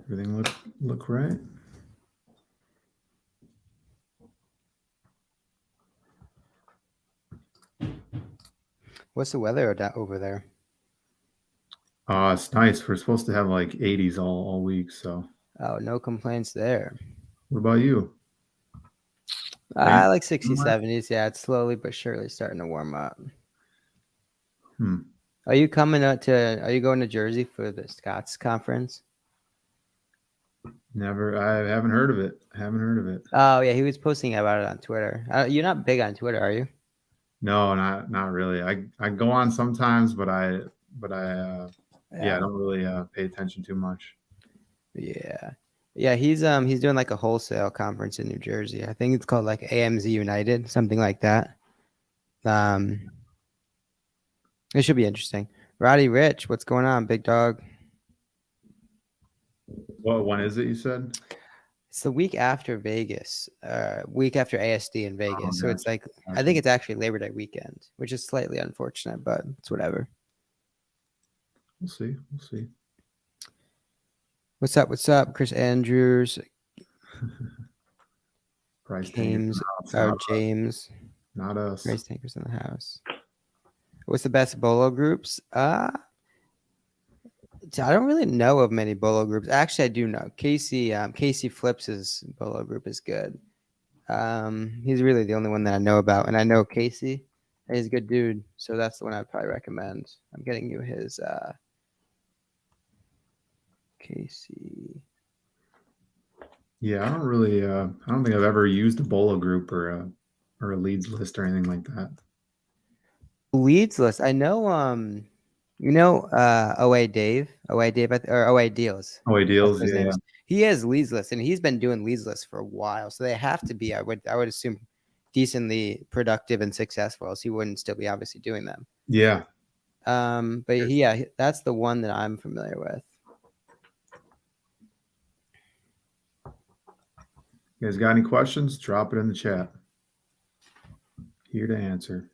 Everything look right? What's the weather over there? It's nice. We're supposed to have like 80s all week. So, Oh, no complaints there. what about you? Same? I like 60s, 70s. Yeah, it's slowly but surely starting to warm up. Are you coming are you going to Jersey for the Scots conference? Never. I haven't heard of it. Oh, yeah, he was posting about it on Twitter. You're not big on Twitter, are you? No, not really. I go on sometimes, but I yeah, I don't really pay attention too much. Yeah. Yeah, he's doing like a wholesale conference in New Jersey. I think it's called like AMZ United, something like that. It should be interesting. Roddy Rich, what's going on, big dog? When is it? You said? It's the week after Vegas, week after ASD in Vegas. Oh, So it's like I gotcha. think it's actually Labor Day weekend, which is slightly unfortunate, but it's whatever. We'll see. What's up? What's up, Chris Andrews, Price James, tankers, James, not us. Price tankers in the house. What's the best bolo groups? I don't really know of many bolo groups. Actually, I do know. ACFLIPS' bolo group is good. He's really the only one that I know about, and I know Casey. He's a good dude, so that's the one I'd probably recommend. I'm getting you his Casey. Yeah, I don't think I've ever used a bolo group or a leads list or anything like that. Leads list. I know. OA Dave, or OA Deals. Oh, That's deals. what his Yeah, name yeah. is. He has leads lists, and he's been doing leads lists for a while. So they have to be. I would assume decently productive and successful, else he wouldn't still be obviously doing them. Yeah. But yeah, that's the one that I'm familiar with. You guys got any questions? Drop it in the chat. Here to answer.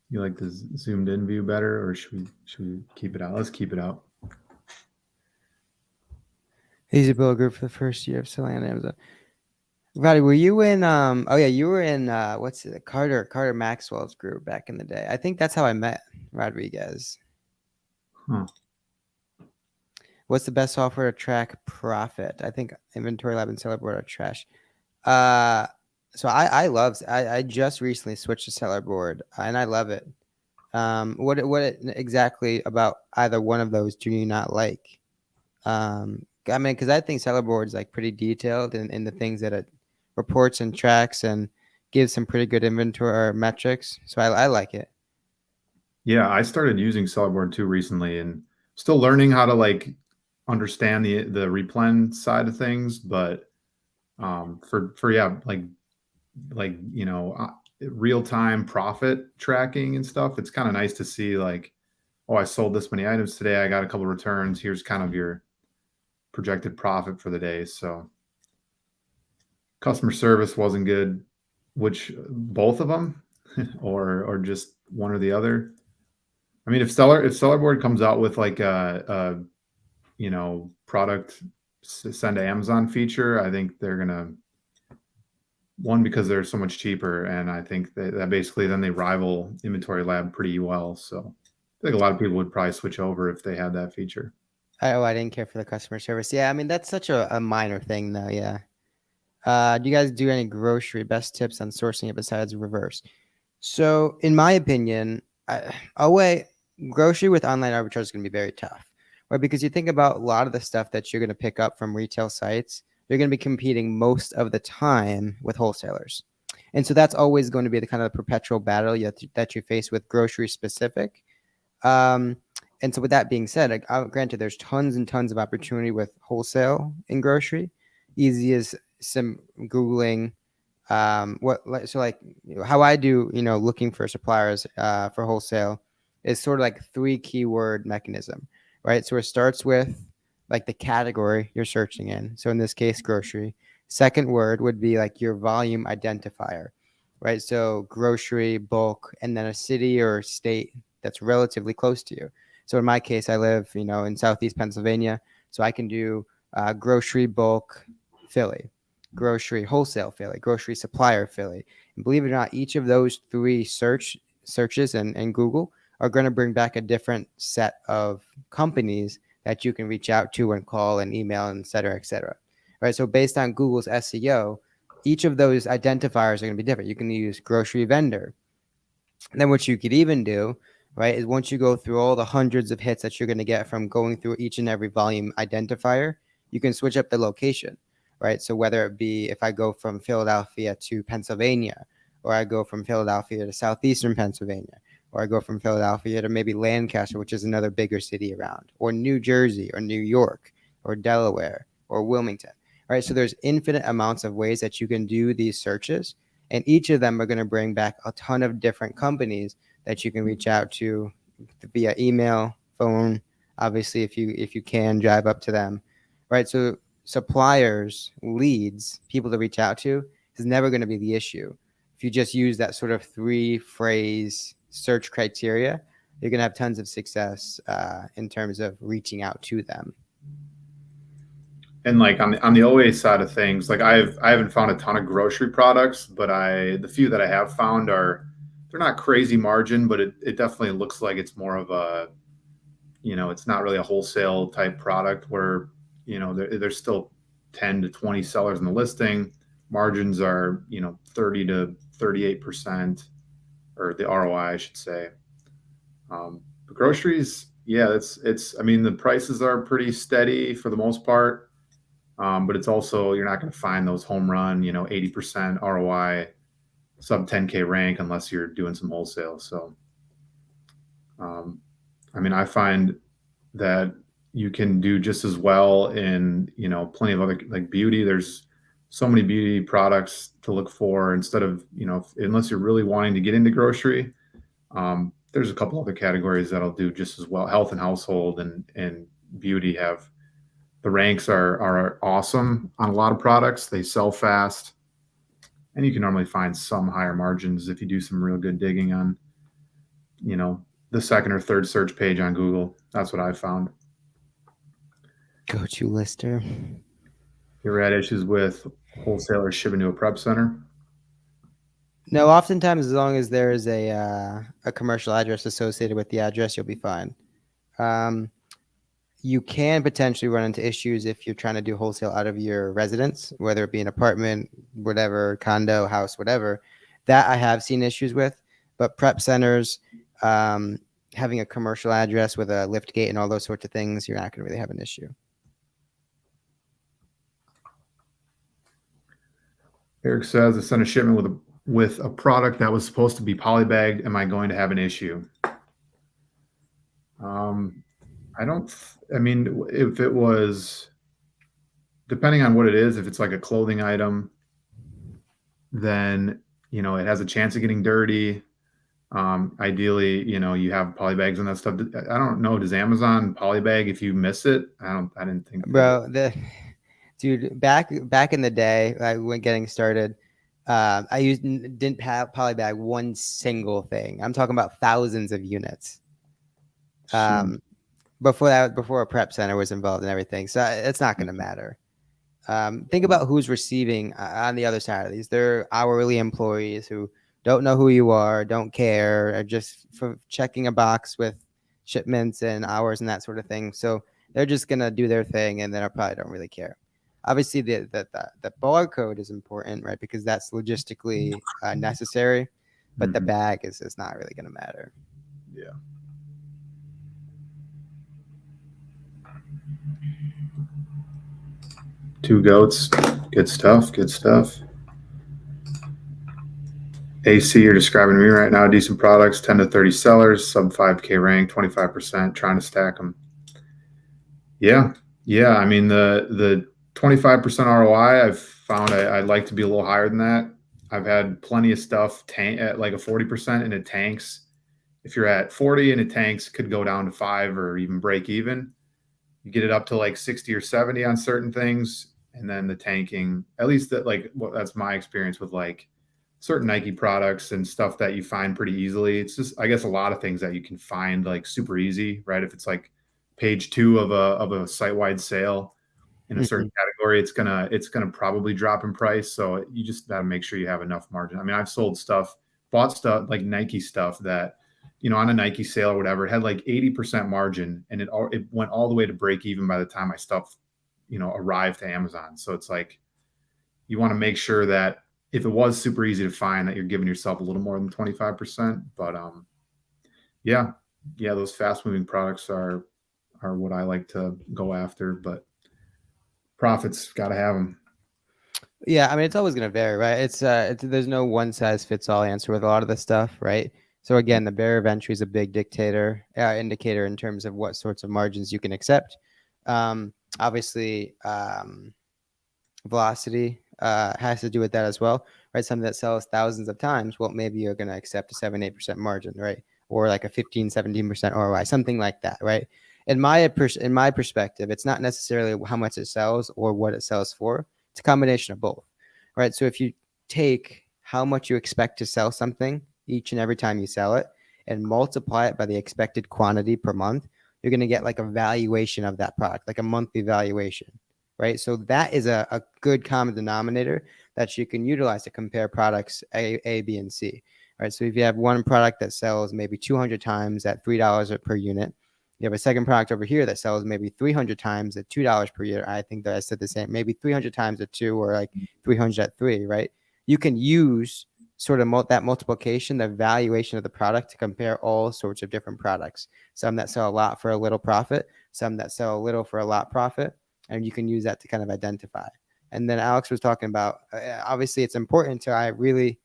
You like the zoomed in view better, or should we keep it out? Let's keep it out. He's a bill group for the first year of selling on Amazon. Roddy, were you in? Oh yeah, you were in. What's it? Carter Maxwell's group back in the day. I think that's how I met Rodriguez. Huh. What's the best software to track profit? I think Inventory Lab and Seller Board are trash. So I just recently switched to Seller Board and I love it. What exactly about either one of those do you not like? I mean, because I think Seller Board is like pretty detailed in the things that it reports and tracks and gives some pretty good inventory metrics. So I like it. Yeah, I started using Sellerboard too recently, and still learning how to like understand the replen side of things. But for yeah, like real time profit tracking and stuff, it's kind of nice to see like, oh, I sold this many items today. I got a couple returns. Here's kind of your projected profit for the day. So customer service wasn't good, which both of them, or just one or the other. I mean, if Sellerboard comes out with like a product send to Amazon feature, I think they're gonna, one, because they're so much cheaper, and I think that basically then they rival Inventory Lab pretty well. So I think a lot of people would probably switch over if they had that feature. I didn't care for the customer service. Yeah, I mean that's such a minor thing though. Yeah. Do you guys do any grocery best tips on sourcing it besides reverse? So, in my opinion, grocery with online arbitrage is going to be very tough, right? Because you think about a lot of the stuff that you're going to pick up from retail sites, you're going to be competing most of the time with wholesalers. And so that's always going to be the kind of perpetual battle that you face with grocery specific. And so with that being said, granted, there's tons and tons of opportunity with wholesale in grocery. Easy as some Googling How I do, looking for suppliers for wholesale is sort of like 3 keyword mechanism, right? So it starts with like the category you're searching in. So in this case, grocery. Second word would be like your volume identifier, right? So grocery, bulk, and then a city or state that's relatively close to you. So in my case, I live, in Southeast Pennsylvania, so I can do grocery, bulk, Philly, grocery wholesale Philly, grocery supplier Philly. And believe it or not, each of those 3 searches and Google are going to bring back a different set of companies that you can reach out to and call and email and et cetera, et cetera. Right. So based on Google's SEO, each of those identifiers are going to be different. You can use grocery vendor. And then what you could even do, right, is once you go through all the hundreds of hits that you're going to get from going through each and every volume identifier, you can switch up the location, right? So whether it be if I go from Philadelphia to Pennsylvania, or I go from Philadelphia to southeastern Pennsylvania, or I go from Philadelphia to maybe Lancaster, which is another bigger city around, or New Jersey, or New York, or Delaware, or Wilmington, right? So there's infinite amounts of ways that you can do these searches, and each of them are going to bring back a ton of different companies that you can reach out to via email, phone, obviously if you can drive up to them, right? So suppliers, leads, people to reach out to is never going to be the issue. If you just use that sort of 3-phrase search criteria, you're going to have tons of success in terms of reaching out to them. And like on the OA side of things, like I haven't found a ton of grocery products, but the few that I have found they're not crazy margin, but it definitely looks like it's more of a, it's not really a wholesale type product where, there's still 10 to 20 sellers in the listing. Margins are, 30 to 38%, or the ROI, I should say. The groceries, yeah, I mean, the prices are pretty steady for the most part. But it's also, you're not going to find those home run, 80% ROI sub 10K rank unless you're doing some wholesale. So, I mean, I find that you can do just as well in, plenty of other, like beauty. There's so many beauty products to look for instead of, unless you're really wanting to get into grocery. There's a couple other categories that'll do just as well. Health and household and beauty have, the ranks are awesome on a lot of products. They sell fast, and you can normally find some higher margins if you do some real good digging on, the second or third search page on Google. That's what I've found. Go-to lister. You ever had issues with wholesalers shipping to a prep center? No, oftentimes as long as there is a commercial address associated with the address, you'll be fine. You can potentially run into issues if you're trying to do wholesale out of your residence, whether it be an apartment, whatever, condo, house, whatever. That I have seen issues with. But prep centers, having a commercial address with a lift gate and all those sorts of things, you're not going to really have an issue. Eric says, I sent a shipment with a product that was supposed to be polybagged. Am I going to have an issue? I mean, if it was, depending on what it is, if it's like a clothing item, then, it has a chance of getting dirty. Ideally, you have polybags and that stuff. I don't know. Does Amazon polybag if you miss it? I didn't think. Bro, dude, back in the day, like when getting started, I didn't have polybag one single thing. I'm talking about thousands of units. Before a prep center was involved in everything. So it's not going to matter. Think about who's receiving on the other side of these. They're hourly employees who don't know who you are, don't care, are just for checking a box with shipments and hours and that sort of thing. So they're just going to do their thing, and then I probably don't really care. Obviously, the barcode is important, right? Because that's logistically necessary, but the bag is not really going to matter. Yeah. Two goats. Good stuff. Good stuff. AC, you're describing to me right now. Decent products, 10 to 30 sellers, sub 5K rank, 25%, trying to stack them. Yeah. Yeah. I mean, the 25% ROI, I've found I'd like to be a little higher than that. I've had plenty of stuff tank at like a 40% and it tanks. If you're at 40 and it tanks, could go down to 5 or even break even. You get it up to like 60 or 70 on certain things, and then the tanking, at least that like well, that's my experience with like certain Nike products and stuff that you find pretty easily. It's just I guess a lot of things that you can find like super easy, right? If it's like page 2 of a site-wide sale in a certain Mhm. category, it's gonna probably drop in price. So you just gotta make sure you have enough margin. I mean, I've sold stuff, bought stuff like Nike stuff that, on a Nike sale or whatever, it had like 80% margin, and it went all the way to break even by the time my stuff, arrived to Amazon. So it's like you want to make sure that if it was super easy to find, that you're giving yourself a little more than 25%. But yeah, yeah, those fast moving products are what I like to go after. But profits, got to have them. Yeah, I mean, it's always going to vary, right? There's no one size fits all answer with a lot of this stuff, right? So again, the barrier of entry is a big indicator in terms of what sorts of margins you can accept. Obviously, velocity has to do with that as well, right? Something that sells thousands of times, well, maybe you're going to accept a 7-8% margin, right? Or like a 15-17% ROI, something like that, right? In my perspective, it's not necessarily how much it sells or what it sells for. It's a combination of both, right? So if you take how much you expect to sell something each and every time you sell it and multiply it by the expected quantity per month, you're going to get like a valuation of that product, like a monthly valuation, right? So that is a good common denominator that you can utilize to compare products A, B, and C, right? So if you have one product that sells maybe 200 times at $3 per unit, you have a second product over here that sells maybe 300 times at $2 per unit. I think that I said the same, maybe 300 times at 2 or like 300 at 3, right? You can use sort of that multiplication, the valuation of the product to compare all sorts of different products. Some that sell a lot for a little profit, some that sell a little for a lot profit, and you can use that to kind of identify. And then Alex was talking about obviously it's important to really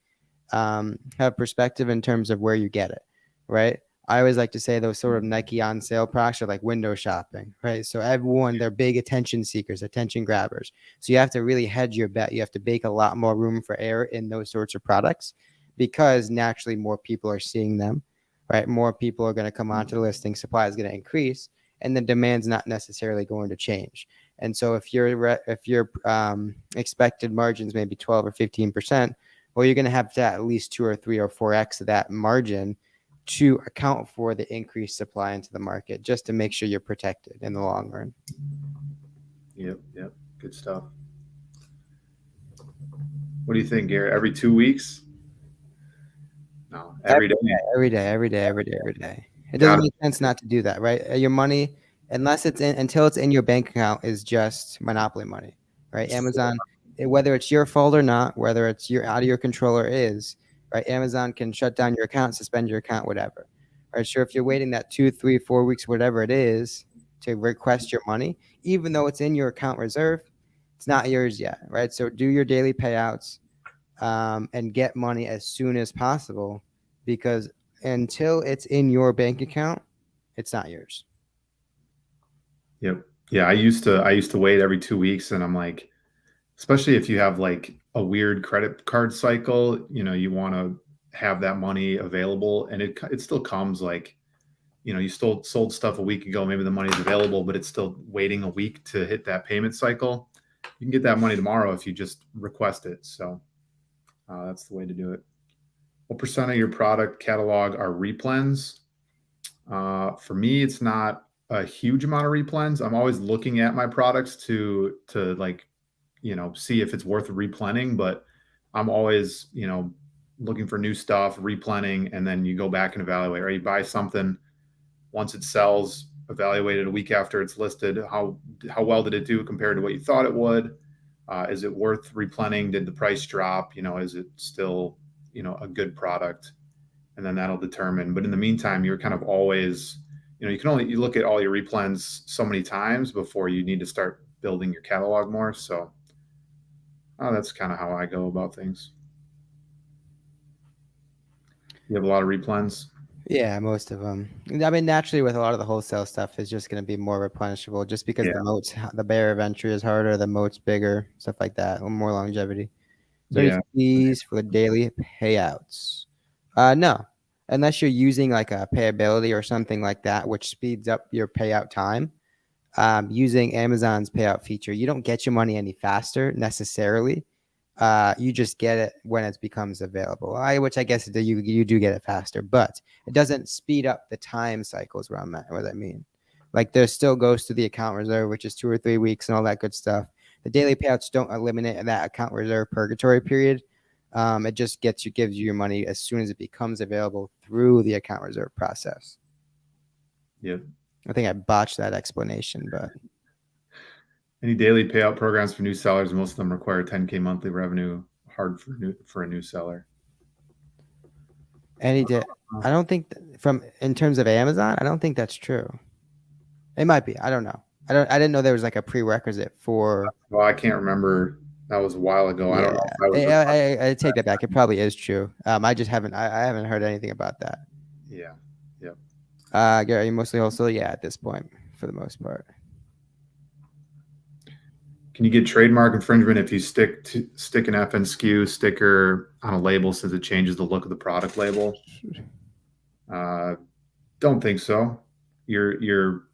have perspective in terms of where you get it, right? I always like to say those sort of Nike on sale products are like window shopping, right? So everyone, they're big attention seekers, attention grabbers. So you have to really hedge your bet. You have to bake a lot more room for error in those sorts of products because naturally more people are seeing them, right? More people are going to come onto the listing, supply is going to increase, and the demand's not necessarily going to change. And so if your expected margins maybe 12 or 15%, well, you're going to have to at least 2 or 3 or 4x of that margin to account for the increased supply into the market, just to make sure you're protected in the long run. Yep, yep, good stuff. What do you think, Garrett? Every 2 weeks? No, every day. Every day, every day, every day, every day. It doesn't Got make sense not to do that, right? Your money, until it's in your bank account, is just monopoly money, right? Amazon, whether it's your fault or not, whether it's out of your control or is, right? Amazon can shut down your account, suspend your account, whatever. Right? So if you're waiting that 2, 3, 4 weeks, whatever it is, to request your money, even though it's in your account reserve, it's not yours yet, right? So do your daily payouts and get money as soon as possible, because until it's in your bank account, it's not yours. Yep. Yeah, I used to wait every 2 weeks, and I'm like, especially if you have like a weird credit card cycle, you want to have that money available, and it still comes like, you still sold stuff a week ago, maybe the money's available, but it's still waiting a week to hit that payment cycle. You can get that money tomorrow if you just request it. So that's the way to do it. What percent of your product catalog are replens? For me, it's not a huge amount of replens. I'm always looking at my products to like, see if it's worth replenning, but I'm always, looking for new stuff, replenning, and then you go back and evaluate. Or you buy something, once it sells, evaluate it a week after it's listed. How well did it do compared to what you thought it would? Is it worth replenning? Did the price drop? Is it still, a good product? And then that'll determine. But in the meantime, you're kind of always, you look at all your replens so many times before you need to start building your catalog more. So that's kind of how I go about things. You have a lot of replens. Yeah, most of them. I mean, naturally, with a lot of the wholesale stuff, is just going to be more replenishable, just because Yeah. the barrier of entry is harder, the moat's bigger, stuff like that, more longevity. Is there any Yeah. fees for the daily payouts? No, unless you're using like a payability or something like that, which speeds up your payout time. Using Amazon's payout feature, you don't get your money any faster necessarily. You just get it when it becomes available. Which I guess you do get it faster, but it doesn't speed up the time cycles. What I mean, like there still goes to the account reserve, which is 2 or 3 weeks and all that good stuff. The daily payouts don't eliminate that account reserve purgatory period. It just gives you your money as soon as it becomes available through the account reserve process. Yep. I think I botched that explanation, but Any daily payout programs for new sellers? Most of them require 10K monthly revenue. Hard for a new seller. I don't think from in terms of Amazon, I don't think that's true. It might be. I don't know. I didn't know there was like a prerequisite for. Well, I can't remember. That was a while ago. I don't Yeah, know if that was the. I take that back. It probably is true. I just haven't. I haven't heard anything about that. Yeah. Yep. Gary, mostly wholesale. Yeah, at this point, for the most part. Can you get trademark infringement if you stick an FNSKU sticker on a label since it changes the look of the product label? Don't think so. Your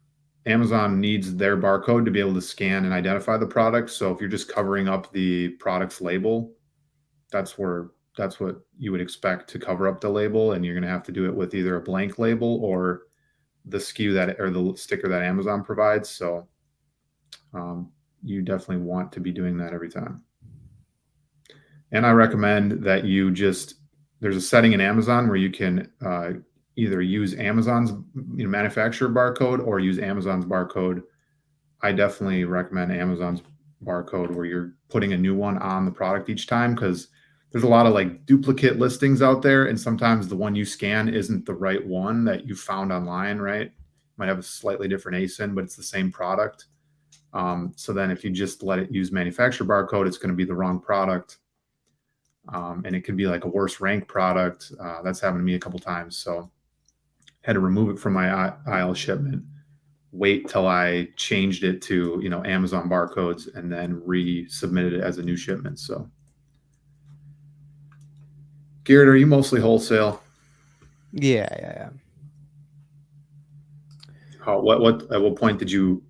Amazon needs their barcode to be able to scan and identify the product. So if you're just covering up the product's label, that's what you would expect to cover up the label, and you're going to have to do it with either a blank label or the SKU that or the sticker that Amazon provides. So you definitely want to be doing that every time. And I recommend that there's a setting in Amazon where you can either use Amazon's manufacturer barcode or use Amazon's barcode. I definitely recommend Amazon's barcode where you're putting a new one on the product each time, because there's a lot of like duplicate listings out there, and sometimes the one you scan isn't the right one that you found online, right? Might have a slightly different ASIN, but it's the same product. So then if you just let it use manufacturer barcode, it's going to be the wrong product. And it could be like a worse rank product. That's happened to me a couple times. So had to remove it from my aisle shipment, wait till I changed it to, Amazon barcodes, and then resubmitted it as a new shipment. So Garrett, are you mostly wholesale? Yeah. At what point did you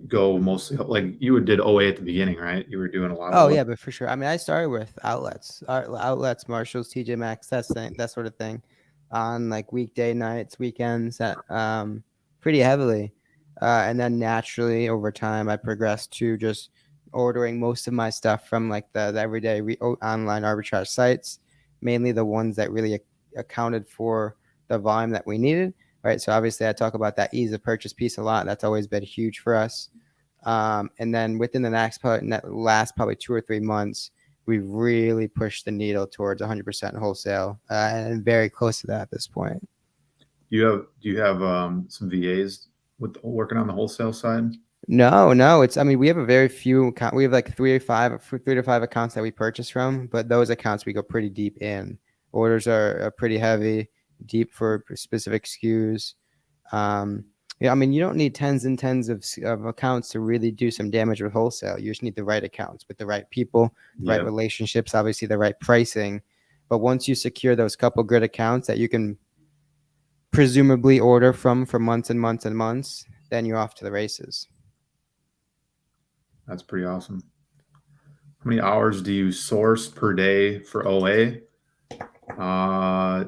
go mostly, like you did OA at the beginning, right? You were doing a lot of. Oh yeah, but for sure. I mean, I started with outlets, Marshalls, TJ Maxx, that sort of thing, on like weekday nights, weekends, pretty heavily, and then naturally over time, I progressed to just ordering most of my stuff from like the everyday online arbitrage sites, mainly the ones that really accounted for the volume that we needed. Right. So obviously, I talk about that ease of purchase piece a lot. That's always been huge for us. And then within the last probably 2 or 3 months, we really pushed the needle towards 100% wholesale, and very close to that at this point. Do you have some VAs working on the wholesale side? No. I mean, we have a very few we have like 3 to 5 accounts that we purchase from, but those accounts we go pretty deep in. Orders are pretty heavy, deep for specific SKUs. Yeah, I mean, you don't need tens and tens of accounts to really do some damage with wholesale. You just need the right accounts with the right people, the right relationships, obviously the right pricing. But once you secure those couple good accounts that you can presumably order from for months and months and months, then you're off to the races. That's pretty awesome. How many hours do you source per day for OA?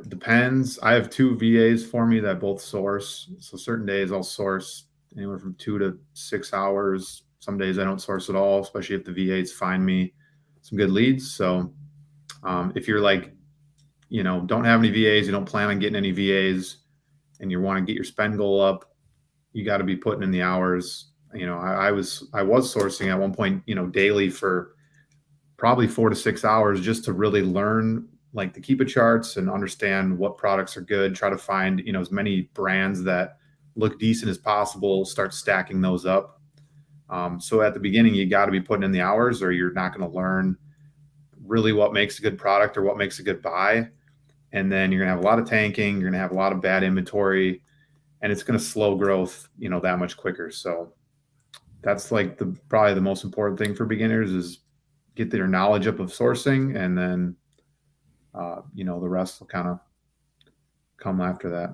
Depends. I have 2 VAs for me that both source. So certain days I'll source anywhere from 2 to 6 hours. Some days I don't source at all, especially if the VAs find me some good leads. So if you're like, don't have any VAs, you don't plan on getting any VAs, and you want to get your spend goal up, you got to be putting in the hours. I was sourcing at one point, daily for probably 4 to 6 hours just to really learn like the Keepa charts and understand what products are good, try to find, as many brands that look decent as possible, start stacking those up. So at the beginning, you got to be putting in the hours, or you're not going to learn really what makes a good product or what makes a good buy. And then you're going to have a lot of tanking, you're going to have a lot of bad inventory, and it's going to slow growth, that much quicker. So that's like probably the most important thing for beginners is get their knowledge up of sourcing, and then the rest will kind of come after that.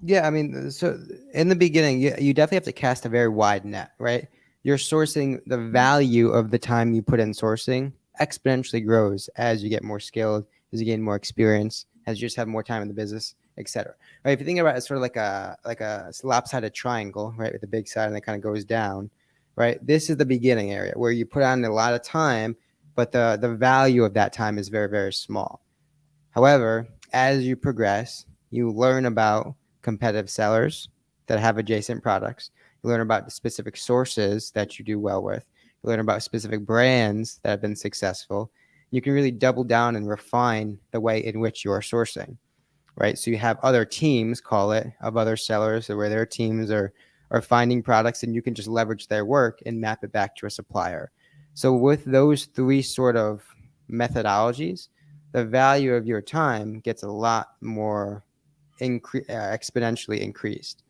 Yeah, I mean, so in the beginning, you definitely have to cast a very wide net, right? You're sourcing the value of the time you put in sourcing exponentially grows as you get more skilled, as you gain more experience, as you just have more time in the business, etc. Right? If you think about it, sort of like a lopsided triangle, right, with the big side and it kind of goes down, right? This is the beginning area where you put on a lot of time, but the value of that time is very, very small. However, as you progress, you learn about competitive sellers that have adjacent products. You learn about the specific sources that you do well with. You learn about specific brands that have been successful. You can really double down and refine the way in which you are sourcing, right? So you have other teams, call it, of other sellers where their teams are finding products, and you can just leverage their work and map it back to a supplier. So with those three sort of methodologies, the value of your time gets a lot more exponentially increased.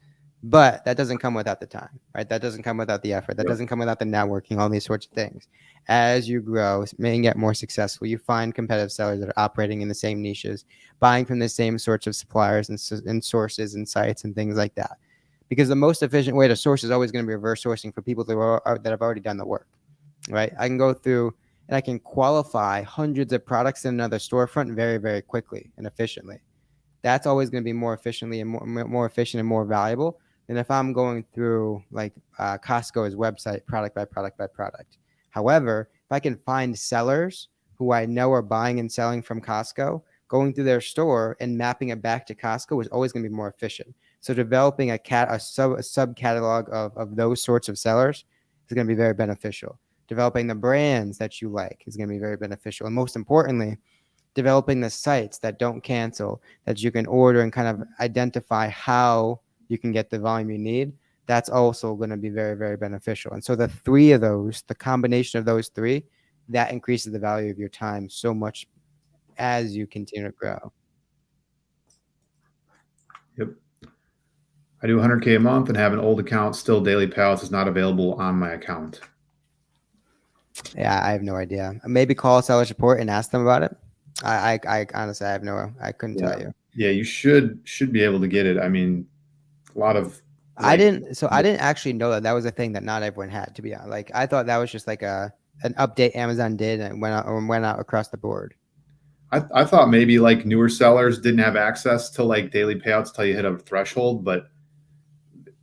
But that doesn't come without the time, right? That doesn't come without the effort. That Yep. doesn't come without the networking, all these sorts of things. As you grow, may get more successful, you find competitive sellers that are operating in the same niches, buying from the same sorts of suppliers and sources and sites and things like that. Because the most efficient way to source is always going to be reverse sourcing for people that have already done the work, right? I can go through and I can qualify hundreds of products in another storefront very, very quickly and efficiently. That's always going to be more efficiently and more efficient and more valuable than if I'm going through like Costco's website product by product by product. However, if I can find sellers who I know are buying and selling from Costco, going through their store and mapping it back to Costco is always going to be more efficient. So developing a sub catalog of those sorts of sellers is going to be very beneficial. Developing the brands that you like is going to be very beneficial. And most importantly, developing the sites that don't cancel, that you can order and kind of identify how you can get the volume you need, that's also going to be very, very beneficial. And so the three of those, the combination of those three, that increases the value of your time so much as you continue to grow. Yep. I do 100K a month and have an old account. Still, daily payouts is not available on my account. Yeah, I have no idea. Maybe call seller support and ask them about it. I honestly, I couldn't Yeah. tell you. Yeah, you should be able to get it. I mean, a lot of like I didn't actually know that was a thing that not everyone had, to be honest. Like I thought that was just like an update Amazon did and went out across the board. I thought maybe like newer sellers didn't have access to like daily payouts till you hit a threshold, but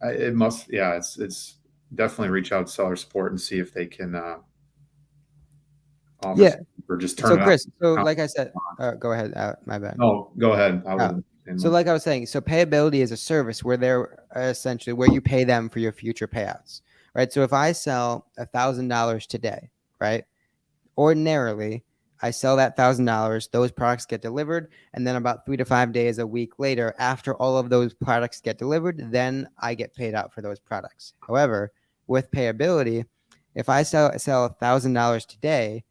it must, yeah, it's definitely reach out to seller support and see if they can offer Yeah. some, or just turn So it on. Chris, so like I said, go ahead. My bad. No, go ahead. I Uh, wasn't saying so much. like I was saying, so payability is a service where they're essentially where you pay them for your future payouts, right? So if I sell $1,000 today, right? Ordinarily, I sell that $1,000, those products get delivered, and then about 3 to 5 days, a week later, after all of those products get delivered, then I get paid out for those products. However, with payability, if I sell $1,000 today,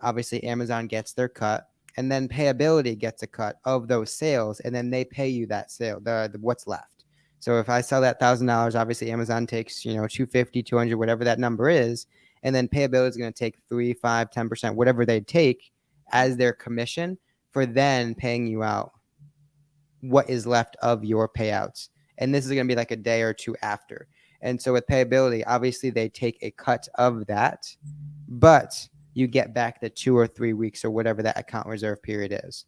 obviously Amazon gets their cut, and then payability gets a cut of those sales, and then they pay you that sale, the what's left. So if I sell that $1,000, obviously Amazon takes 250, 200, whatever that number is, and then payability is going to take 3, 5, 10%, whatever they take as their commission for then paying you out what is left of your payouts. And this is going to be like a day or two after. And so with payability, obviously they take a cut of that, but you get back the 2 or 3 weeks or whatever that account reserve period is.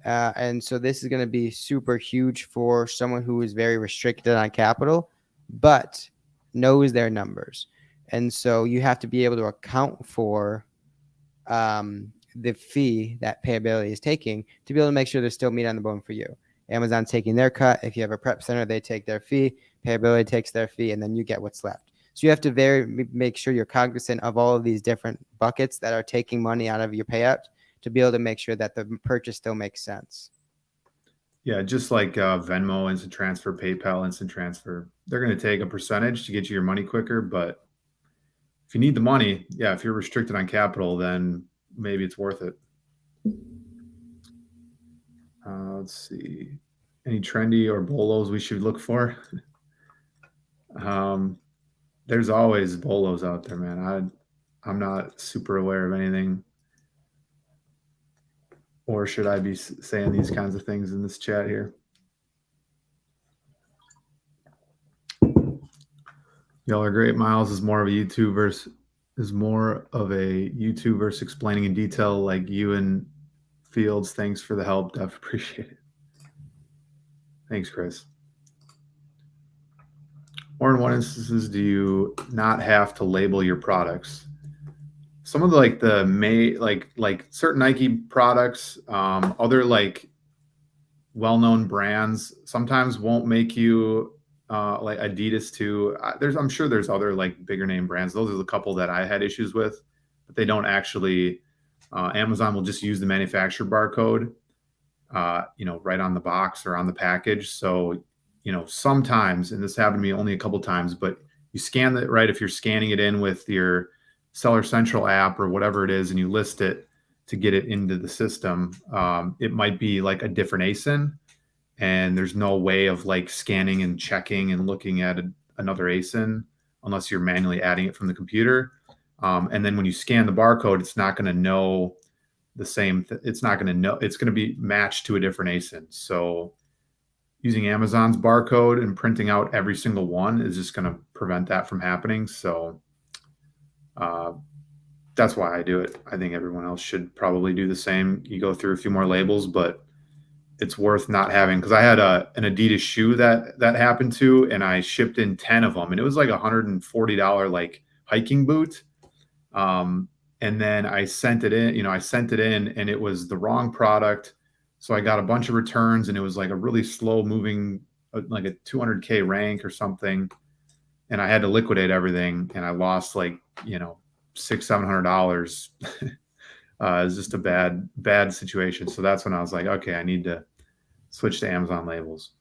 And so this is going to be super huge for someone who is very restricted on capital, but knows their numbers. And so you have to be able to account for the fee that payability is taking to be able to make sure there's still meat on the bone for you. Amazon's taking their cut. If you have a prep center, they take their fee. Payability takes their fee, and then you get what's left. So you have to make sure you're cognizant of all of these different buckets that are taking money out of your payout to be able to make sure that the purchase still makes sense. Yeah, just like Venmo, instant transfer, PayPal, instant transfer, they're going to take a percentage to get you your money quicker. But if you need the money, yeah, if you're restricted on capital, then maybe it's worth it. Let's see. Any trendy or bolos we should look for? um, there's always bolos out there, man. I'm not super aware of anything. Or should I be saying these kinds of things in this chat here? Y'all are great. Miles is more of a YouTube versus explaining in detail like you and Fields. Thanks for the help. Def, appreciate it. Thanks, Chris. Or in what instances do you not have to label your products? Some of the like certain Nike products, other like well-known brands sometimes won't make you like Adidas too. I'm sure there's other like bigger name brands. Those are the couple that I had issues with, but they don't actually. Amazon will just use the manufacturer barcode, right on the box or on the package. So, sometimes, and this happened to me only a couple times, but you scan that right if you're scanning it in with your Seller Central app or whatever it is, and you list it to get it into the system. It might be like a different ASIN, and there's no way of like scanning and checking and looking at another ASIN unless you're manually adding it from the computer. And then when you scan the barcode, it's not going to know the same. It's not going to know. It's going to be matched to a different ASIN. So using Amazon's barcode and printing out every single one is just going to prevent that from happening. So that's why I do it. I think everyone else should probably do the same. You go through a few more labels, but it's worth not having, because I had an Adidas shoe that happened to, and I shipped in 10 of them, and it was like $140 like hiking boot. And then I sent it in, and it was the wrong product. So I got a bunch of returns, and it was like a really slow moving, like a 200K rank or something. And I had to liquidate everything, and I lost like, $600-700. It's just a bad situation. So that's when I was like, okay, I need to switch to Amazon labels.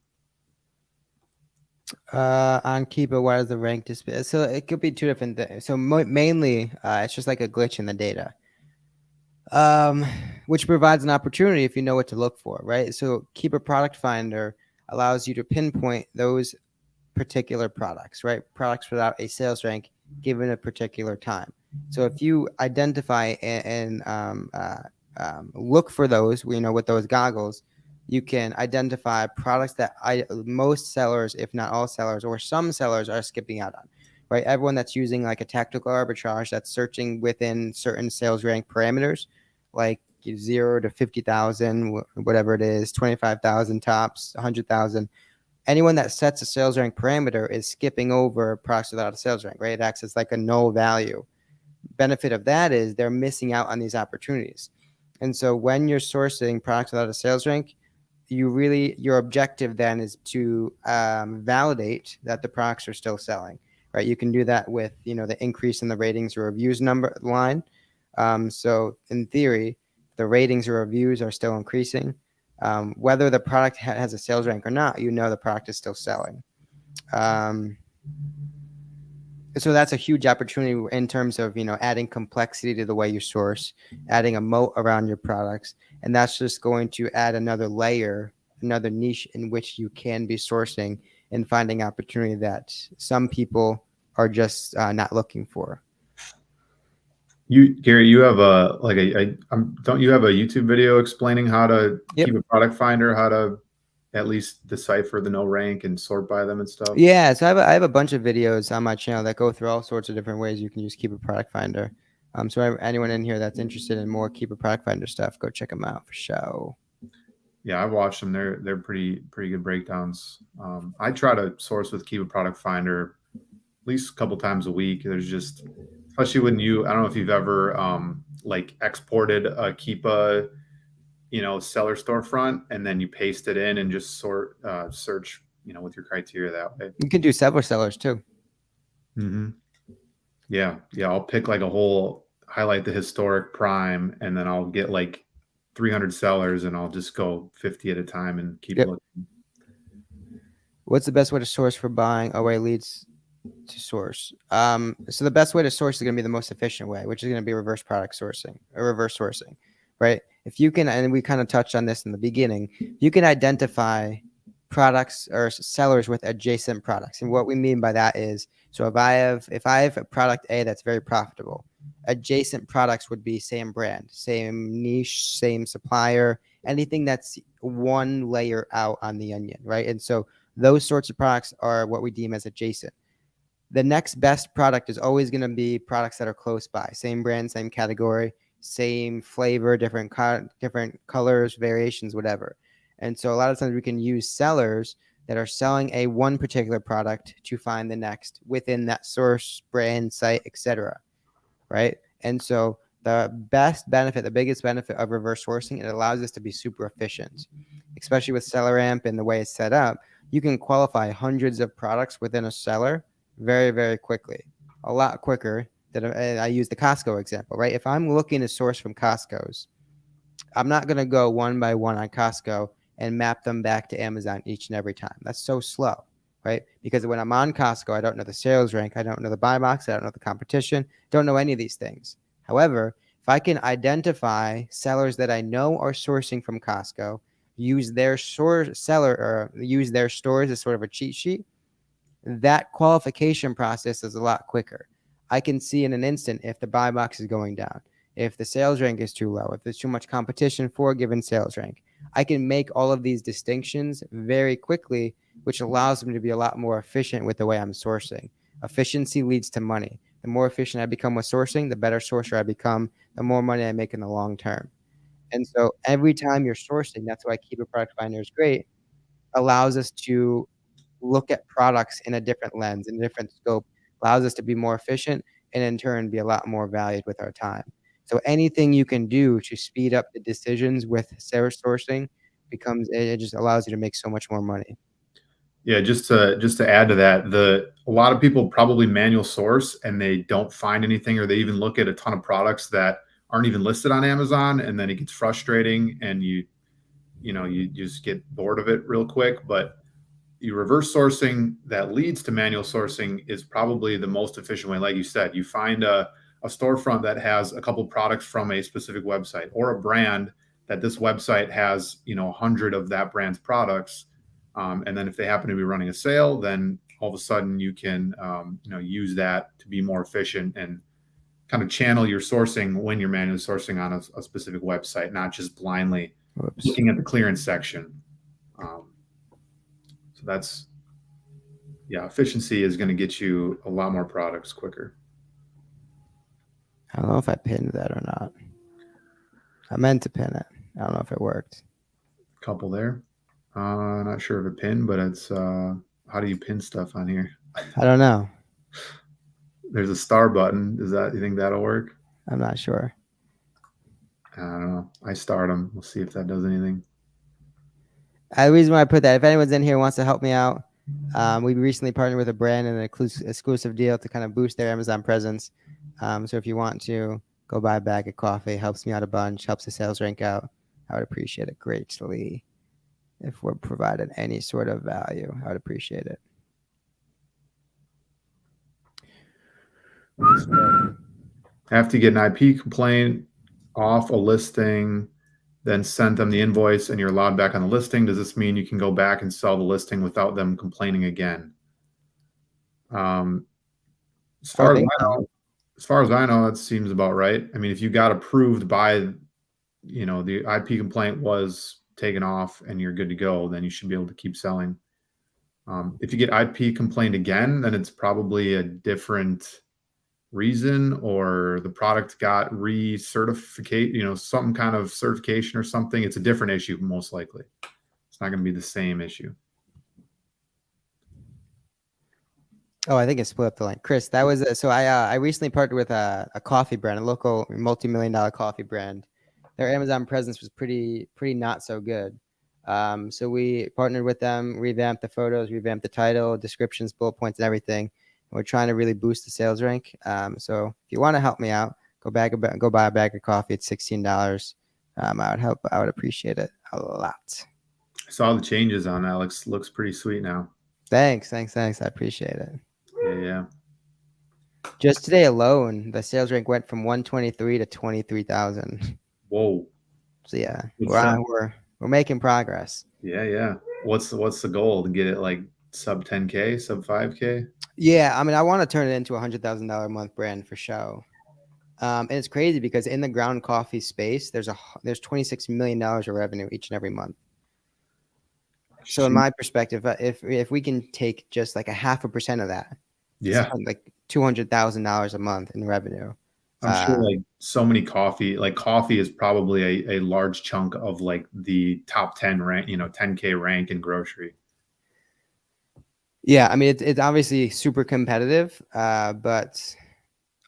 On Keeper, what is the rank display? So it could be two different things. So mainly, it's just like a glitch in the data, which provides an opportunity if you know what to look for, right? So Keeper Product Finder allows you to pinpoint those particular products, right? Products without a sales rank given a particular time. So if you identify and look for those, with those goggles, you can identify products that most sellers, if not all sellers, or some sellers are skipping out on, right? Everyone that's using like a tactical arbitrage that's searching within certain sales rank parameters, like 0 to 50,000, whatever it is, 25,000 tops, 100,000. Anyone that sets a sales rank parameter is skipping over products without a sales rank, right? It acts as like a null value. Benefit of that is they're missing out on these opportunities. And so when you're sourcing products without a sales rank, your objective then is to validate that the products are still selling, right? You can do that with, the increase in the ratings or reviews number line. So in theory, the ratings or reviews are still increasing. Whether the product has a sales rank or not, the product is still selling. So that's a huge opportunity in terms of, adding complexity to the way you source, adding a moat around your products. And that's just going to add another layer, another niche in which you can be sourcing and finding opportunity that some people are just not looking for. Gary, you have don't you have a YouTube video explaining how to keep a product finder, how to at least decipher the no rank and sort by them and stuff? Yeah, so I have a bunch of videos on my channel that go through all sorts of different ways you can use Keeper Product Finder. So anyone in here that's interested in more Keeper Product Finder stuff, go check them out for sure. Yeah, I've watched them. They're pretty good breakdowns. I try to source with Keeper Product Finder at least a couple times a week. There's just, especially when I don't know if you've ever like exported a Keepa, seller storefront, and then you paste it in and just search, with your criteria that way. You can do several sellers too. Mm-hmm. Yeah. I'll pick like highlight the historic prime, and then I'll get like 300 sellers, and I'll just go 50 at a time and keep looking. What's the best way to source for buying away leads to source? So the best way to source is going to be the most efficient way, which is going to be reverse product sourcing or reverse sourcing, right? If you can, and we kind of touched on this in the beginning, you can identify products or sellers with adjacent products. And what we mean by that is, so if I have a product A that's very profitable Adjacent products would be same brand, same niche, same supplier, anything that's one layer out on the onion, right? And so those sorts of products are what we deem as adjacent. The next best product is always going to be products that are close by, same brand, same category, same flavor, different colors, variations, whatever. And so a lot of times we can use sellers that are selling a one particular product to find the next within that source, brand, site, etc. Right? And so the biggest benefit of reverse sourcing, it allows us to be super efficient, especially with SellerAmp and the way it's set up. You can qualify hundreds of products within a seller very, very quickly, a lot quicker than I use the Costco example, right? If I'm looking to source from Costco's, I'm not going to go one by one on Costco and map them back to Amazon each and every time. That's so slow, right? Because when I'm on Costco, I don't know the sales rank, I don't know the buy box, I don't know the competition, don't know any of these things. However, if I can identify sellers that I know are sourcing from Costco, use their stores as sort of a cheat sheet, that qualification process is a lot quicker. I can see in an instant if the buy box is going down, if the sales rank is too low, if there's too much competition for a given sales rank. I can make all of these distinctions very quickly, which allows me to be a lot more efficient with the way I'm sourcing. Efficiency leads to money. The more efficient I become with sourcing, the better sourcer I become, the more money I make in the long term. And so every time you're sourcing, that's why Keeper Product Finder is great, allows us to look at products in a different lens, in a different scope, allows us to be more efficient and in turn be a lot more valued with our time. So anything you can do to speed up the decisions with sourcing it just allows you to make so much more money. Yeah, just to add to that, a lot of people probably manual source and they don't find anything, or they even look at a ton of products that aren't even listed on Amazon, and then it gets frustrating, and you just get bored of it real quick. But you reverse sourcing that leads to manual sourcing is probably the most efficient way. Like you said, you find a storefront that has a couple products from a specific website, or a brand that this website has 100 of that brand's products. And then if they happen to be running a sale, then all of a sudden you can use that to be more efficient and kind of channel your sourcing when you're manually sourcing on a specific website, not just blindly looking at the clearance section. So that's, yeah, efficiency is going to get you a lot more products quicker. I don't know if I pinned that or not. I meant to pin it. I don't know if it worked. Couple there. Not sure of a pin, but it's how do you pin stuff on here? I don't know. There's a star button. You think that'll work? I'm not sure. I don't know. I starred them. We'll see if that does anything. The reason why I put that, if anyone's in here wants to help me out, we recently partnered with a brand in an exclusive deal to kind of boost their Amazon presence. So if you want to go buy a bag of coffee, helps me out a bunch, helps the sales rank out, I would appreciate it greatly. If we're providing any sort of value, I would appreciate it. Have to get an IP complaint off a listing, then send them the invoice, and you're allowed back on the listing. Does this mean you can go back and sell the listing without them complaining again? As far as I know, that seems about right. I mean, if you got approved by, the IP complaint was taken off and you're good to go, then you should be able to keep selling. If you get IP complained again, then it's probably a different reason, or the product got recertificate, some kind of certification or something. It's a different issue, most likely. It's not going to be the same issue. Oh, I think it split up the line. Chris, that was so I recently partnered with a coffee brand, a local multi-million-dollar coffee brand. Their Amazon presence was pretty not so good. So we partnered with them, revamped the photos, revamped the title, descriptions, bullet points, and everything. And we're trying to really boost the sales rank. So if you want to help me out, go buy a bag of coffee. It's $16. I would appreciate it a lot. I saw the changes on that. Looks pretty sweet now. Thanks. I appreciate it. Yeah. Just today alone, the sales rank went from 123 to 23,000. Whoa. So yeah, we're making progress. Yeah. What's the goal, to get it like sub 10K, sub 5K? Yeah, I mean, I want to turn it into $100,000 a month brand for show. And it's crazy because in the ground coffee space, there's $26 million of revenue each and every month. So in Shoot. my perspective, if we can take just like a 0.5% of that, it's Yeah. like $200,000 a month in revenue. I'm sure like so many like coffee is probably a large chunk of like the top 10 rank, 10K rank in grocery. Yeah, I mean it's obviously super competitive, but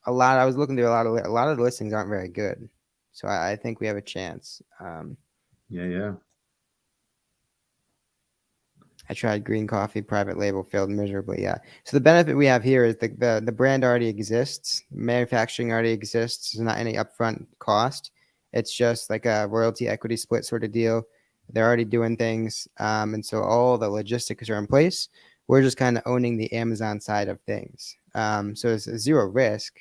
I was looking through a lot of the listings aren't very good, so I think we have a chance. Yeah, yeah. I tried green coffee, private label, failed miserably. Yeah. So the benefit we have here is the brand already exists, manufacturing already exists. There's not any upfront cost. It's just like a royalty equity split sort of deal. They're already doing things, and so all the logistics are in place. We're just kind of owning the Amazon side of things. So it's zero risk.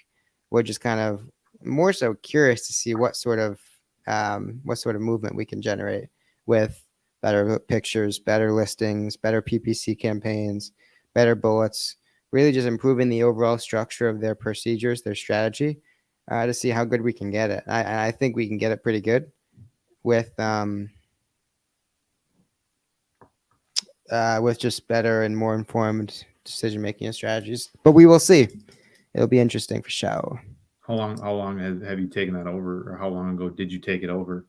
We're just kind of more so curious to see what sort of movement we can generate with better pictures, better listings, better PPC campaigns, better bullets, really just improving the overall structure of their procedures, their strategy, to see how good we can get it. I think we can get it pretty good with just better and more informed decision making and strategies. But we will see. It'll be interesting for sure. How long have you taken that over, or how long ago did you take it over?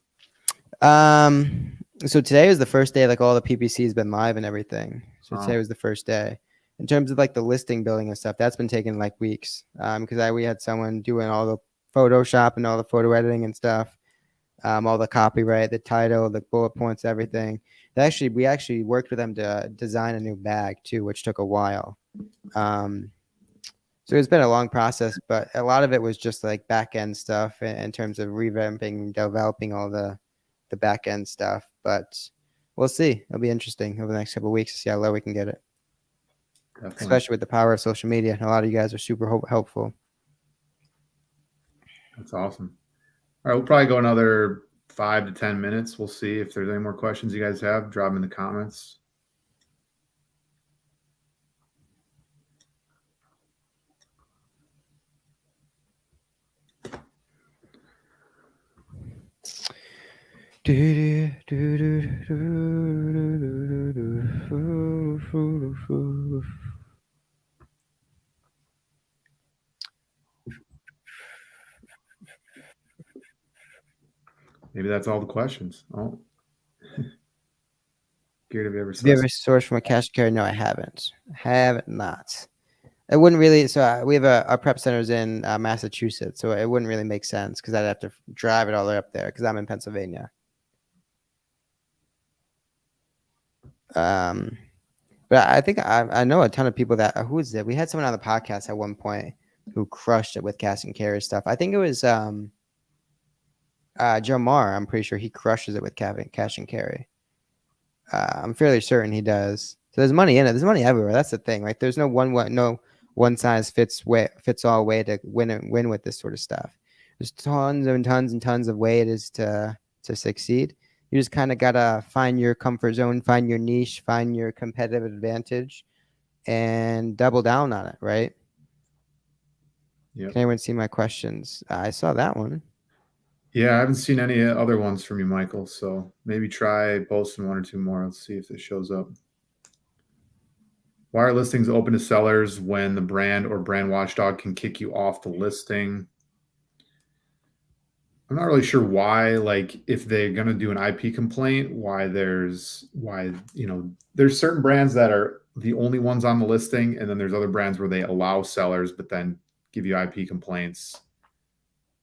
So today was the first day like all the PPC has been live and everything. So today Oh, was the first day. In terms of like the listing building and stuff, that's been taking like weeks. Because we had someone doing all the Photoshop and all the photo editing and stuff, all the copyright, the title, the bullet points, everything. We actually worked with them to design a new bag too, which took a while. So it's been a long process, but a lot of it was just like back end stuff in terms of revamping, developing all the back end stuff. But we'll see. It'll be interesting over the next couple of weeks to see how low we can get it, definitely. especially with the power of social media. A lot of you guys are super helpful. That's awesome. All right, we'll probably go another 5 to 10 minutes. We'll see if there's any more questions you guys have. Drop them in the comments. Maybe that's all the questions. Oh, Garrett, have you ever Have you saw? ever sourced from a cash carrier? No, I haven't. Have not. It wouldn't really. So we have our prep centers in Massachusetts, so it wouldn't really make sense because I'd have to drive it all the way up there because I'm in Pennsylvania. Um, but I think I know a ton of people that who is it? We had someone on the podcast at one point who crushed it with cash and carry stuff. I think it was Jamar. I'm pretty sure he crushes it with cash and carry. I'm fairly certain he does. So there's money in it. There's money everywhere. That's the thing. Like there's no one size fits all way to win with this sort of stuff. There's tons and tons and tons of ways to succeed. You just kind of gotta find your comfort zone, find your niche, find your competitive advantage, and double down on it. Right? Yep. Can anyone see my questions? I saw that one. Yeah, I haven't seen any other ones from you, Michael. So maybe try posting one or two more. Let's see if this shows up. Why are listings open to sellers when the brand or brand watchdog can kick you off the listing? I'm not really sure why, like if they're going to do an IP complaint, there's certain brands that are the only ones on the listing, and then there's other brands where they allow sellers but then give you IP complaints.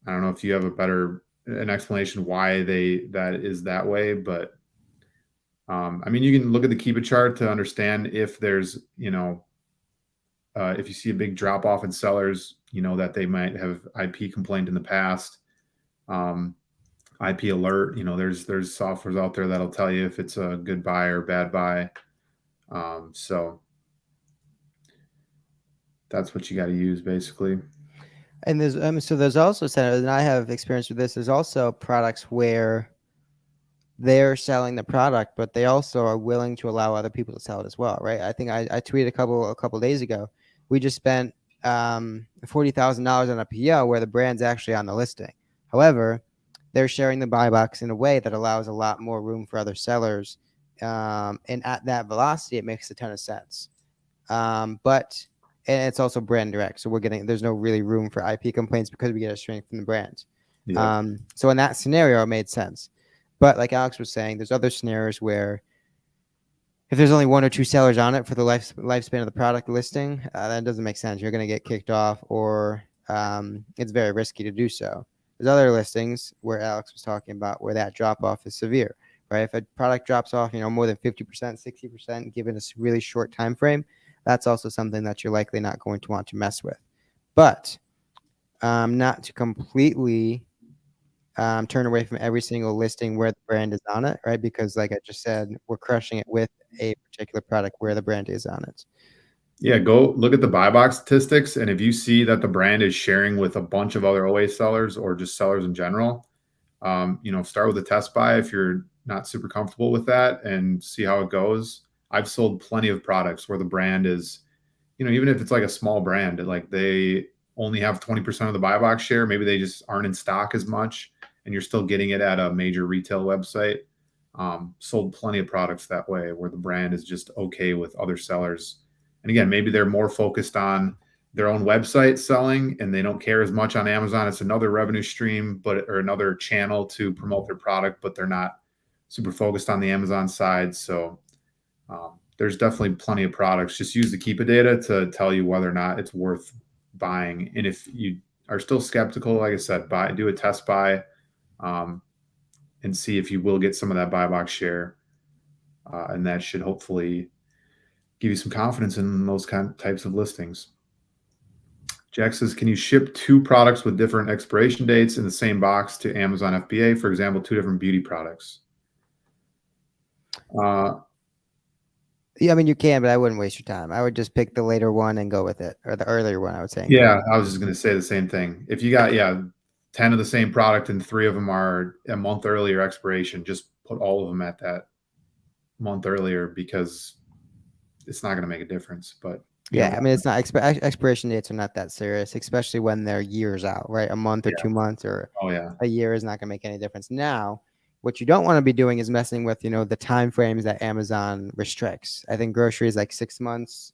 I don't know if you have an explanation why that is that way, but I mean, you can look at the Kiba chart to understand if there's, if you see a big drop off in sellers, that they might have IP complained in the past. IP alert, there's softwares out there that'll tell you if it's a good buy or bad buy. So that's what you got to use basically. And there's also centers, and I have experience with this. There's also products where they're selling the product, but they also are willing to allow other people to sell it as well, right? I think I tweeted a couple days ago. We just spent $40,000 on a PO where the brand's actually on the listing. However, they're sharing the buy box in a way that allows a lot more room for other sellers. And at that velocity, it makes a ton of sense. But and it's also brand direct. So there's no really room for IP complaints because we get a strength from the brand. Yep. So in that scenario, it made sense. But like Alex was saying, there's other scenarios where if there's only one or two sellers on it for the lifespan of the product listing, that doesn't make sense. You're going to get kicked off, or it's very risky to do so. There's other listings where Alex was talking about where that drop off is severe, right? If a product drops off, more than 50%, 60%, given a really short time frame, that's also something that you're likely not going to want to mess with. But not to completely turn away from every single listing where the brand is on it, right? Because like I just said, we're crushing it with a particular product where the brand is on it. Yeah, go look at the buy box statistics, and if you see that the brand is sharing with a bunch of other OA sellers or just sellers in general, start with a test buy if you're not super comfortable with that and see how it goes. I've sold plenty of products where the brand is, even if it's like a small brand, like they only have 20% of the buy box share, maybe they just aren't in stock as much, and you're still getting it at a major retail website. Sold plenty of products that way where the brand is just okay with other sellers. And again, maybe they're more focused on their own website selling and they don't care as much on Amazon. It's another revenue stream, or another channel to promote their product, but they're not super focused on the Amazon side. So there's definitely plenty of products. Just use the Keepa data to tell you whether or not it's worth buying. And if you are still skeptical, like I said, do a test buy and see if you will get some of that buy box share. And that should hopefully give you some confidence in those types of listings. Jack says, can you ship two products with different expiration dates in the same box to Amazon FBA? For example, two different beauty products. Yeah, I mean, you can, but I wouldn't waste your time. I would just pick the later one and go with it, or the earlier one, I would say. Yeah, I was just going to say the same thing. If you got, 10 of the same product and 3 of them are a month earlier expiration, just put all of them at that month earlier because it's not going to make a difference. But yeah, I mean, it's not expiration dates are not that serious, especially when they're years out, right? A month or 2 months or a year is not going to make any difference. Now, what you don't want to be doing is messing with, the time frames that Amazon restricts. I think grocery is like 6 months.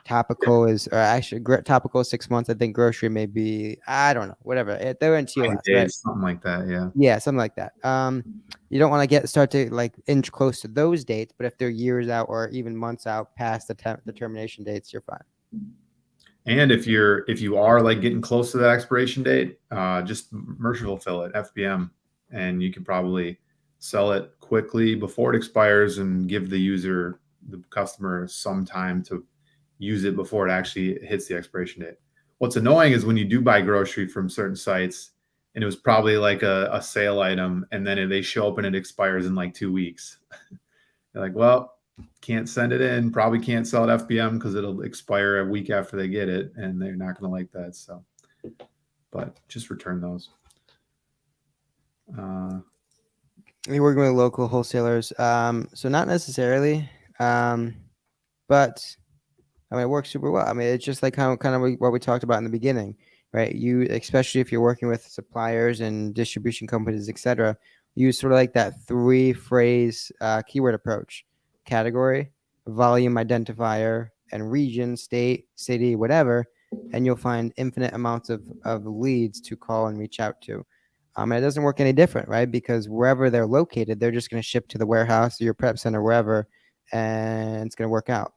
Topical is, or actually, topical is 6 months. I think grocery may be, I don't know, whatever. They're in TOS, right? Something like that, yeah. Yeah, something like that. You don't want to start to like inch close to those dates, but if they're years out or even months out past the termination dates, you're fine. And if you are like getting close to that expiration date, just merchant fulfill it, FBM, and you can probably sell it quickly before it expires and give the customer some time to use it before it actually hits the expiration date. What's annoying is when you do buy grocery from certain sites and it was probably like a sale item, and then they show up and it expires in like 2 weeks. You're like, well, can't send it in, probably can't sell it FBM because it'll expire a week after they get it, and they're not going to like that. So, but just return those. You're working with local wholesalers, so not necessarily, but I mean, it works super well. I mean, it's just like kind of what we talked about in the beginning, right? Especially if you're working with suppliers and distribution companies, etc., use sort of like that 3-phrase keyword approach: category, volume identifier, and region, state, city, whatever, and you'll find infinite amounts of leads to call and reach out to. And it doesn't work any different, right? Because wherever they're located, they're just going to ship to the warehouse or your prep center, wherever, and it's going to work out.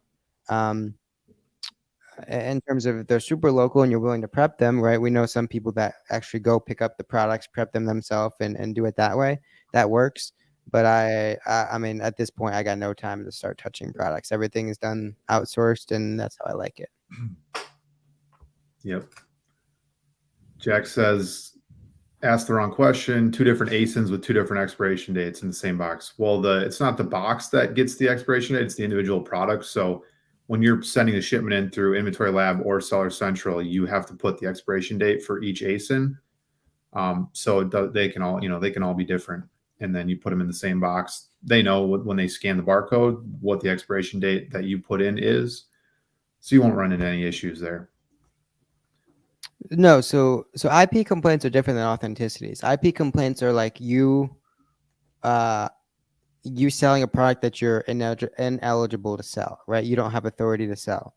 In terms of if they're super local and you're willing to prep them, right? We know some people that actually go pick up the products, prep them themselves, and do it that way. That works. But I mean, at this point, I got no time to start touching products. Everything is done outsourced, and that's how I like it. Yep. Jack says, ask the wrong question. 2 different ASINs with 2 different expiration dates in the same box. Well, it's not the box that gets the expiration date; it's the individual product. So when you're sending a shipment in through Inventory Lab or Seller Central, you have to put the expiration date for each ASIN. So they can all be different, and then you put them in the same box. They know when they scan the barcode what the expiration date that you put in is, so you won't run into any issues there. No, so IP complaints are different than authenticities. IP complaints are like uh you selling a product that you're ineligible to sell, right? You don't have authority to sell.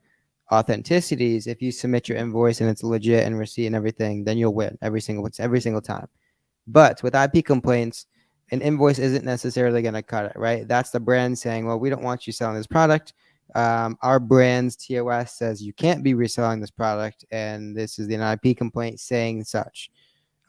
Authenticities, if you submit your invoice and it's legit and receipt and everything, then you'll win every single time. But with IP complaints, an invoice isn't necessarily going to cut it, right? That's the brand saying, well, we don't want you selling this product. Our brand's TOS says you can't be reselling this product, and this is an IP complaint saying such.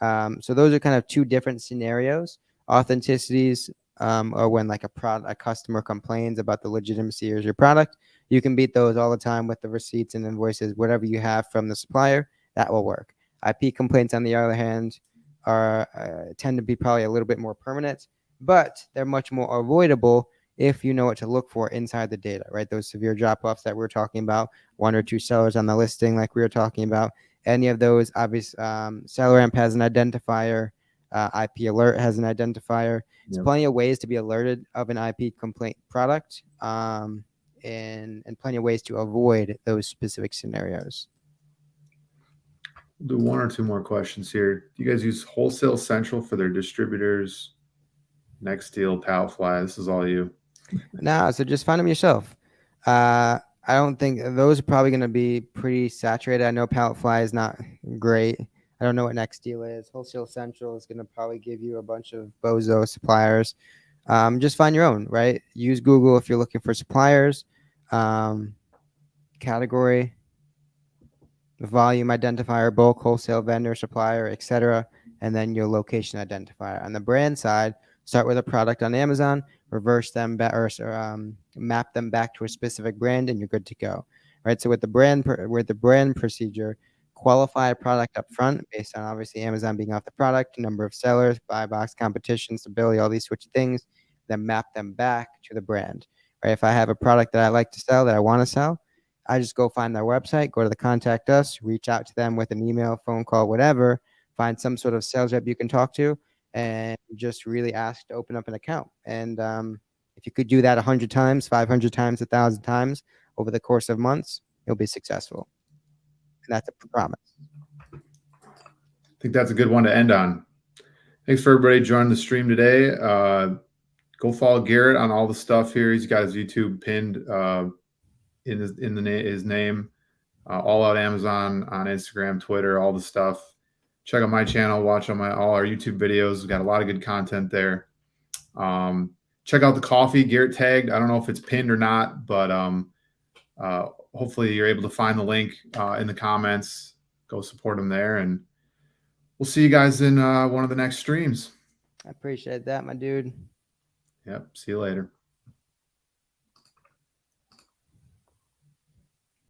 So those are kind of two different scenarios. Authenticities are when like a customer complains about the legitimacy of your product. You can beat those all the time with the receipts and invoices, whatever you have from the supplier, that will work. IP complaints, on the other hand, are tend to be probably a little bit more permanent, but they're much more avoidable if you know what to look for inside the data, right? Those severe drop-offs that we're talking about, one or two sellers on the listing, like we were talking about, any of those, obvious SellerAmp has an identifier, IP Alert has an identifier. There's Yep. plenty of ways to be alerted of an IP complaint product, and plenty of ways to avoid those specific scenarios. We'll do one or two more questions here. Do you guys use Wholesale Central for their distributors? Nextdeal, Palfly, this is all you. Nah, so just find them yourself. I don't think those are probably going to be pretty saturated. I know Palletfly is not great. I don't know what Nextdeal is. Wholesale Central is going to probably give you a bunch of bozo suppliers. Just find your own, right? Use Google if you're looking for suppliers, category, volume identifier, bulk, wholesale, vendor, supplier, etc., and then your location identifier. On the brand side, start with a product on Amazon, reverse them back or map them back to a specific brand, and you're good to go. Right. So with the brand procedure, qualify a product up front based on obviously Amazon being off the product, number of sellers, buy box, competition, stability, all these sorts of things. Then map them back to the brand. Right. If I have a product that I like to sell that I want to sell, I just go find their website, go to the contact us, reach out to them with an email, phone call, whatever, find some sort of sales rep you can talk to, and just really ask to open up an account. And if you could do that 100 times, 500 times, 1,000 times over the course of months, you'll be successful. And that's a promise. I think that's a good one to end on. Thanks for everybody joining the stream today. Go follow Garrett on all the stuff here. He's got his YouTube pinned his name. All Out Amazon on Instagram, Twitter, all the stuff. Check out my channel. Watch all our YouTube videos. We've got a lot of good content there. Check out the coffee Garrett tagged. I don't know if it's pinned or not, but hopefully you're able to find the link in the comments. Go support him there, and we'll see you guys in one of the next streams. I appreciate that, my dude. Yep. See you later.